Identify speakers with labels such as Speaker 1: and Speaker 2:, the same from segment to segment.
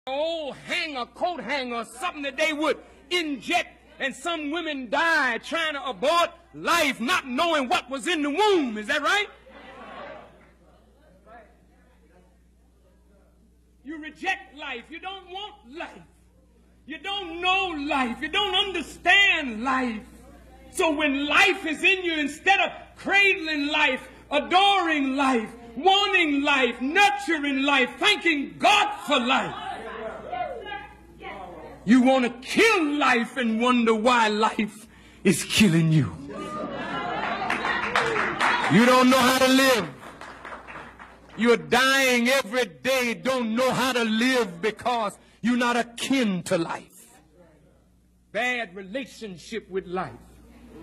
Speaker 1: old hanger, coat hanger, something that they would inject, and some women died trying to abort life, not knowing what was in the womb. Is that right? You reject life. You don't want life. You don't know life. You don't understand life. So when life is in you, instead of cradling life, adoring life, wanting life, nurturing life, thanking God for life, you want to kill life and wonder why life is killing you. You don't know how to live. You're dying every day, don't know how to live because you're not akin to life. Bad relationship with life.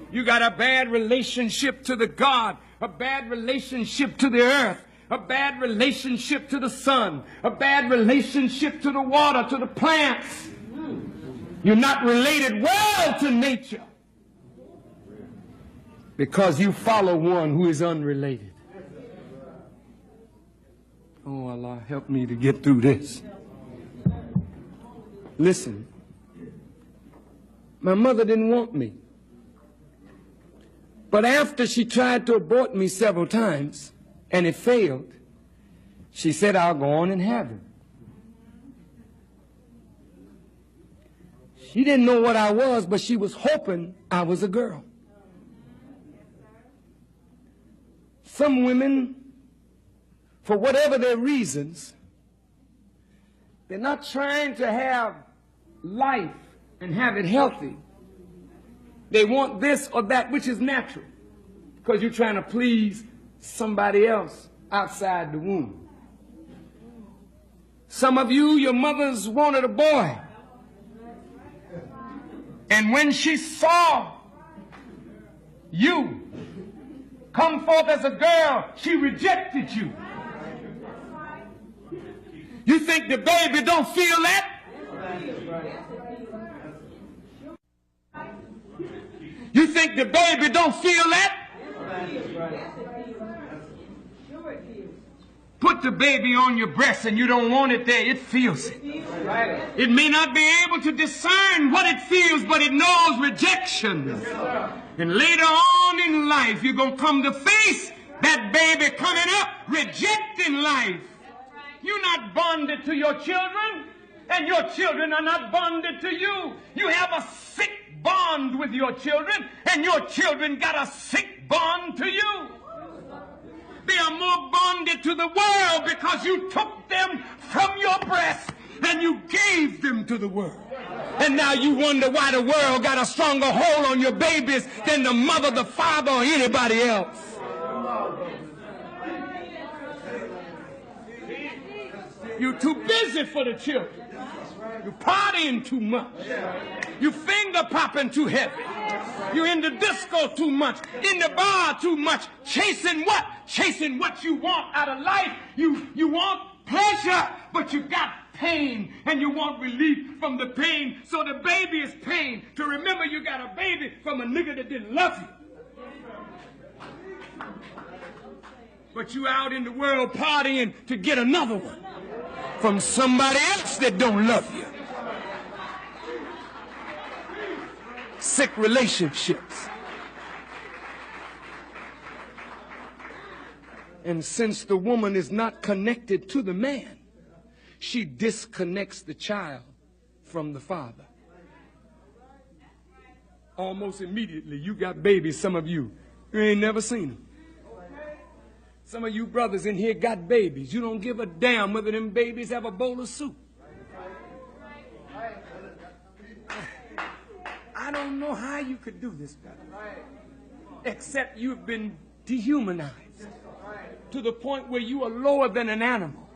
Speaker 1: You got a bad relationship to the God, a bad relationship to the earth, a bad relationship to the sun, a bad relationship to the water, to the plants. You're not related well to nature because you follow one who is unrelated. Oh, Allah, help me to get through this. Listen, my mother didn't want me. But after she tried to abort me several times and it failed, she said, I'll go on and have him. She didn't know what I was, but she was hoping I was a girl. Some women, for whatever their reasons, they're not trying to have life and have it healthy. They want this or that, which is natural, because you're trying to please somebody else outside the womb. Some of you, your mothers wanted a boy. And when she saw you come forth as a girl, she rejected you. You think the baby don't feel that? You think the baby don't feel that? Put the baby on your breast and you don't want it there, it feels it. It may not be able to discern what it feels, but it knows rejection. And later on in life, you're going to come to face that baby coming up, rejecting life. You're not bonded to your children, and your children are not bonded to you. You have a sick bond with your children, and your children got a sick bond to you. They are more bonded to the world because you took them from your breast and you gave them to the world. And now you wonder why the world got a stronger hold on your babies than the mother, the father, or anybody else. You're too busy for the children. You're partying too much. You're finger popping too heavy. You're in the disco too much, in the bar too much, chasing what? Chasing what you want out of life. You want pleasure, but you got pain, and you want relief from the pain. So the baby is pain. To remember you got a baby from a nigga that didn't love you. But you out in the world partying to get another one from somebody else that don't love you. Sick relationships. And since the woman is not connected to the man, she disconnects the child from the father. Almost immediately, you got babies, some of you ain't never seen them. Some of you brothers in here got babies. You don't give a damn whether them babies have a bowl of soup. I don't know how you could do this, brother, except you've been dehumanized to the point where you are lower than an animal.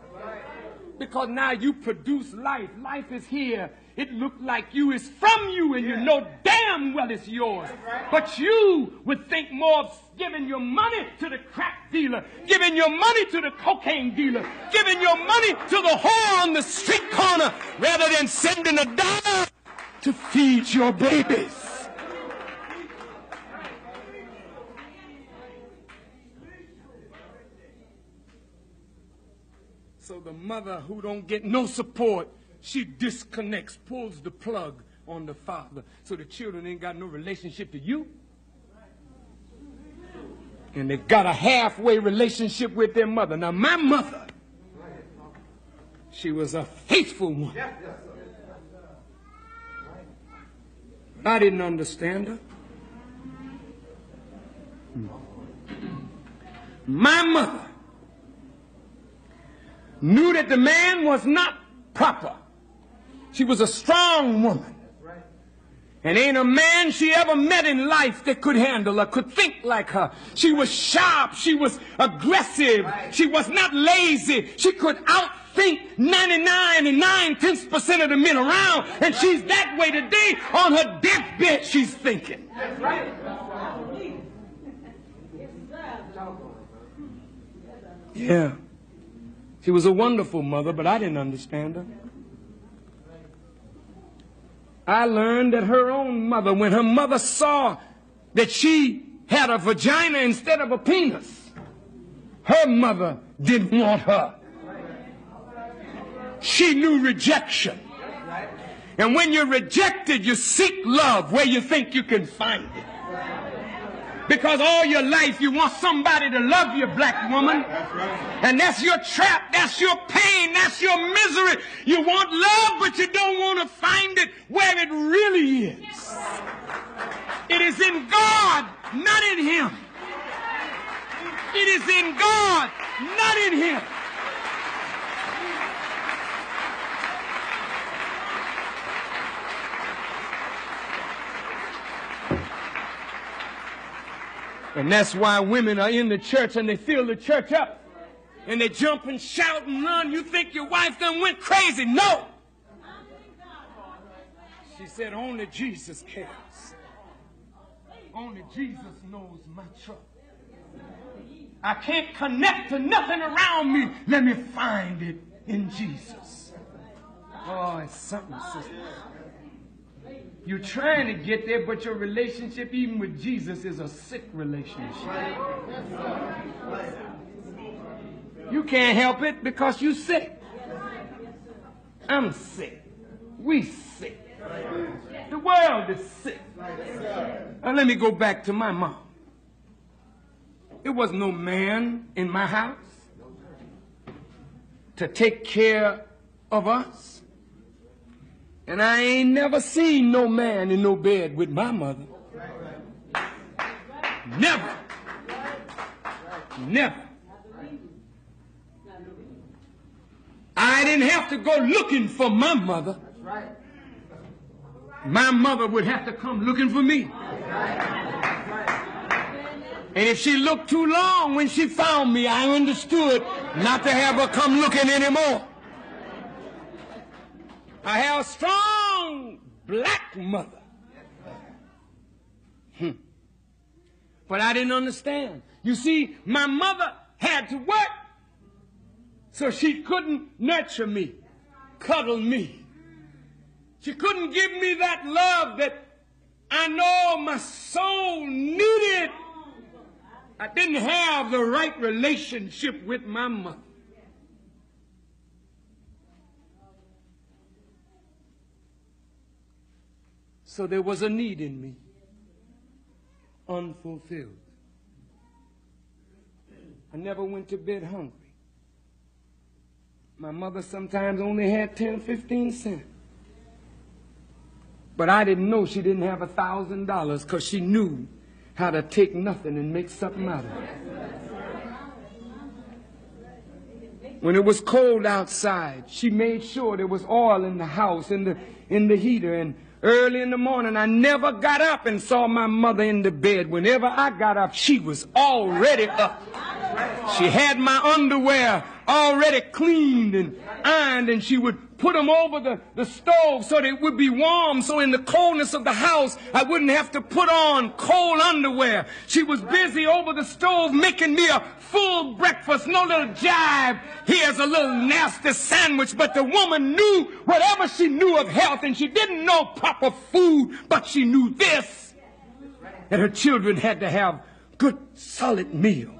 Speaker 1: Because now you produce life. Life is here. It looked like you is from you, and you know damn well it's yours. But you would think more of giving your money to the crack dealer, giving your money to the cocaine dealer, giving your money to the whore on the street corner, rather than sending $1 to feed your babies. So the mother who don't get no support, she disconnects, pulls the plug on the father, so the children ain't got no relationship to you. And they got a halfway relationship with their mother. Now, my mother, she was a faithful woman. I didn't understand her. My mother knew that the man was not proper. She was a strong woman. And ain't a man she ever met in life that could handle her, could think like her. She was sharp. She was aggressive. She was not lazy. She could outthink 99 and 9/10% of the men around. And she's that way today. On her deathbed, she's thinking. Yeah. She was a wonderful mother, but I didn't understand her. I learned that her own mother, when her mother saw that she had a vagina instead of a penis, her mother didn't want her. She knew rejection. And when you're rejected, you seek love where you think you can find it. Because all your life you want somebody to love you, black woman. And that's your trap, that's your pain, that's your misery. You want love, but you don't want to find it where it really is. It is in God, not in him. It is in God, not in him. And that's why women are in the church and they fill the church up. And they jump and shout and run. You think your wife done went crazy? No. She said, only Jesus cares. Only Jesus knows my trouble. I can't connect to nothing around me. Let me find it in Jesus. Oh, it's something, sister. You're trying to get there, but your relationship, even with Jesus, is a sick relationship. You can't help it because you're sick. I'm sick. We sick. The world is sick. Now let me go back to my mom. There was no man in my house to take care of us. And I ain't never seen no man in no bed with my mother. Never. Never. I didn't have to go looking for my mother. My mother would have to come looking for me. And if she looked too long when she found me, I understood not to have her come looking anymore. I have a strong black mother. But I didn't understand. You see, my mother had to work, so she couldn't nurture me, cuddle me. She couldn't give me that love that I know my soul needed. I didn't have the right relationship with my mother. So there was a need in me, unfulfilled. I never went to bed hungry. My mother sometimes only had 10, 15 cents. But I didn't know she didn't have $1,000 because she knew how to take nothing and make something out of it. When it was cold outside, she made sure there was oil in the house, in the heater, and early in the morning, I never got up and saw my mother in the bed. Whenever I got up, she was already up. She had my underwear already cleaned and ironed, and she would put them over the stove so that it would be warm, so in the coldness of the house, I wouldn't have to put on cold underwear. She was busy over the stove making me a full breakfast, no little jive. Here's a little nasty sandwich, but the woman knew whatever she knew of health, and she didn't know proper food, but she knew this, that her children had to have good, solid meals.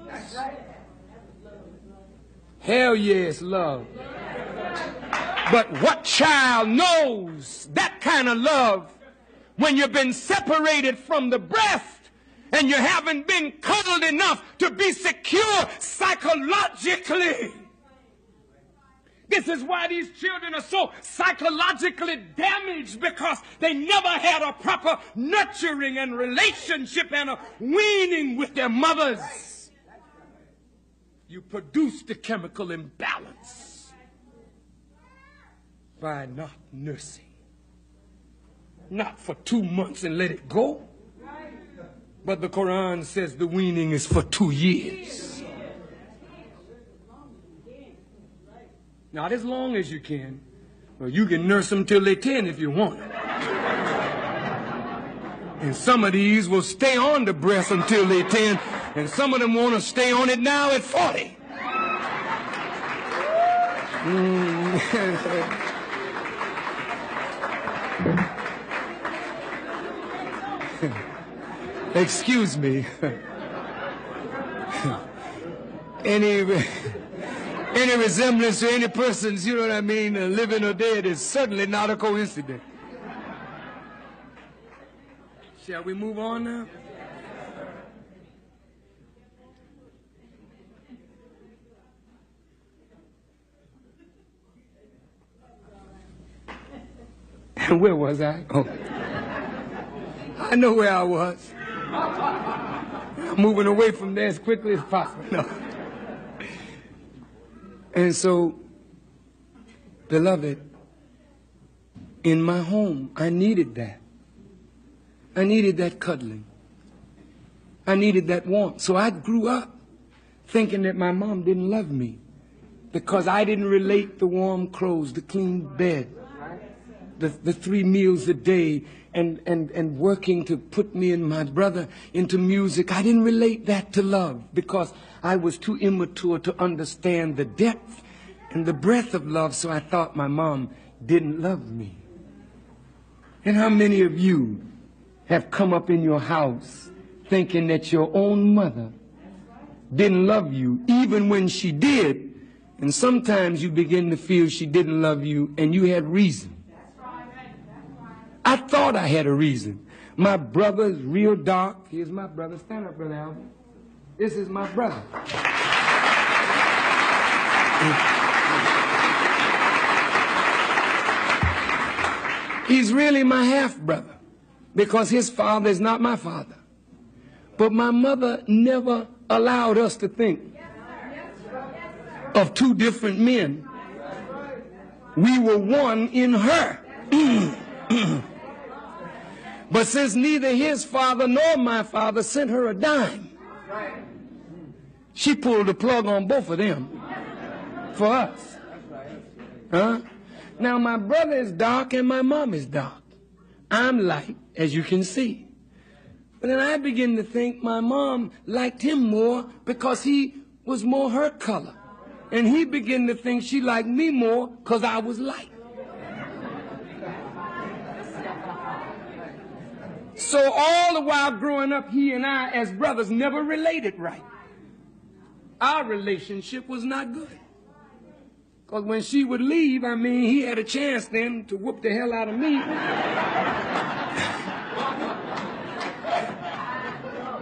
Speaker 1: Hell yes, love. But what child knows that kind of love when you've been separated from the breast and you haven't been cuddled enough to be secure psychologically? This is why these children are so psychologically damaged, because they never had a proper nurturing and relationship and a weaning with their mothers. You produce the chemical imbalance by not nursing. Not for 2 months and let it go. But the Quran says the weaning is for 2 years. Not as long as you can. Well, you can nurse them till they're 10 if you want. And some of these will stay on the breast until they're 10, and some of them want to stay on it now at 40. Excuse me. Any resemblance to any person's, you know what I mean, living or dead, is certainly not a coincidence. Shall we move on now? And where was I? Oh. I know where I was. I'm moving away from there as quickly as possible. No. And so, beloved, in my home, I needed that. I needed that cuddling. I needed that warmth. So I grew up thinking that my mom didn't love me because I didn't relate the warm clothes, the clean bed, the 3 meals a day, and working to put me and my brother into music. I didn't relate that to love because I was too immature to understand the depth and the breadth of love, so I thought my mom didn't love me. And how many of you have come up in your house thinking that your own mother didn't love you, even when she did, and sometimes you begin to feel she didn't love you, and you had reason. I thought I had a reason. My brother's real dark. Here's my brother. Stand up, Brother Alvin. This is my brother. He's really my half-brother because his father is not my father. But my mother never allowed us to think of 2 different men. We were one in her. But since neither his father nor my father sent her a dime, she pulled the plug on both of them for us. Huh? Now, my brother is dark and my mom is dark. I'm light, as you can see. But then I begin to think my mom liked him more because he was more her color. And he began to think she liked me more because I was light. So all the while growing up, he and I, as brothers, never related right. Our relationship was not good. Because when she would leave, I mean, he had a chance then to whoop the hell out of me.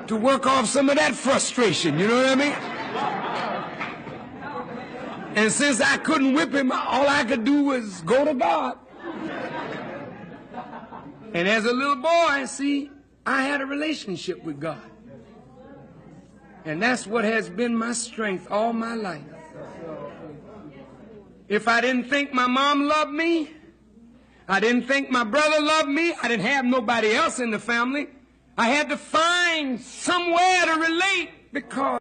Speaker 1: To work off some of that frustration, you know what I mean? And since I couldn't whip him, all I could do was go to God. And as a little boy, see, I had a relationship with God. And that's what has been my strength all my life. If I didn't think my mom loved me, I didn't think my brother loved me, I didn't have nobody else in the family, I had to find somewhere to relate because